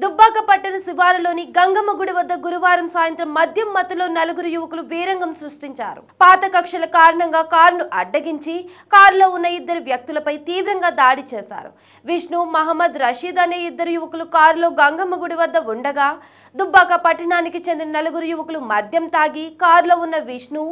దుబ్బాక పట్టణ శివారులోని గంగమ్మ గుడి వద్ద గురువారం సాయంత్రం మద్యం మత్తులో నలుగురు యువకులు వీరంగం సృష్టించారు. పాత కక్షల కారణంగా కారును అడ్డగించి కారులో ఉన్న ఇద్దరు వ్యక్తులపై తీవ్రంగా దాడి చేశారు. విష్ణు, మహమ్మద్ రషీద్ అనే ఇద్దరు యువకులు కారులో గంగమ్మ గుడి వద్ద ఉండగా దుబ్బాక పట్టణానికి చెందిన నలుగురు యువకులు మద్యం తాగి కారులో ఉన్న విష్ణు,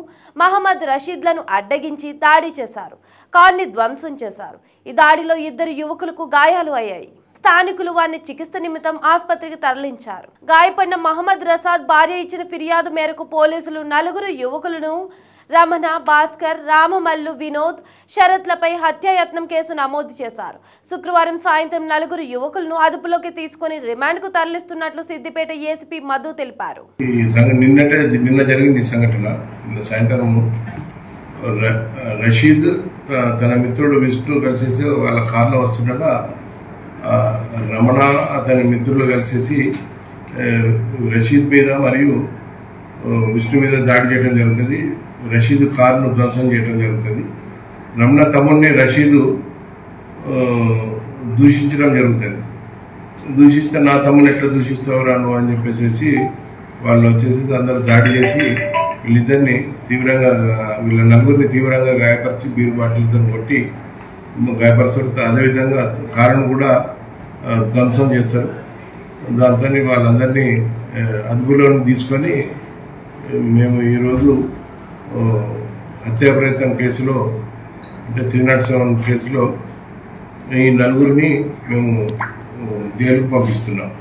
మహమ్మద్ రషీద్లను అడ్డగించి దాడి చేశారు. కారుని ధ్వంసం చేశారు. ఈ దాడిలో ఇద్దరు యువకులకు గాయాలు అయ్యాయి. స్థానికులు వారిని చికిత్స నిమిత్తం ఆసుపత్రికి తరలించారు. గాయపడిన మహమ్మద్ రసాద్ భార్య ఇచ్చిన ఫిర్యాదు మేరకు పోలీసులు నలుగురు యువకులను రమణ, భాస్కర్, రామమల్లు, వినోద్, శరత్లపై హత్యాయత్నం కేసు నమోదు చేశారు. శుక్రవారం సాయంత్రం నలుగురు యువకులను అదుపులోకి తీసుకుని రిమాండ్కు తరలిస్తున్నట్లు సిద్దిపేట ఏసీపీ మధు తెలిపారు. నిన్న జరిగింది ఈ సంఘటన. సాయంత్రం రషీద్ తన మిత్రుడు విష్ణు కలిసేసి వాళ్ళ కార్లో వస్తుండగా రమణ అతని మిత్రులు కలిసేసి రషీద్ మీద మరియు విష్ణు మీద దాడి చేయడం జరుగుతుంది. రషీద్ కారును ధ్వంసం చేయడం జరుగుతుంది. రమణ తమ్ముడిని రషీద్ దూషించడం జరుగుతుంది. దూషిస్తే నా తమ్ముని ఎట్లా దూషిస్తావు రాను అని చెప్పేసి వాళ్ళు వచ్చేసి అందరూ దాడి చేసి వీళ్ళ నలుగురిని తీవ్రంగా గాయపరిచి బీరు బాటిల్తో కొట్టి గాయపరచడం, అదేవిధంగా కారును కూడా ధ్వంసం చేస్తారు. దాంతో వాళ్ళందరినీ అదుపులో తీసుకొని మేము ఈరోజు హత్యా ప్రయత్నం కేసులో అంటే 307 కేసులో ఈ నలుగురిని మేము జైలుకు పంపిస్తున్నాం.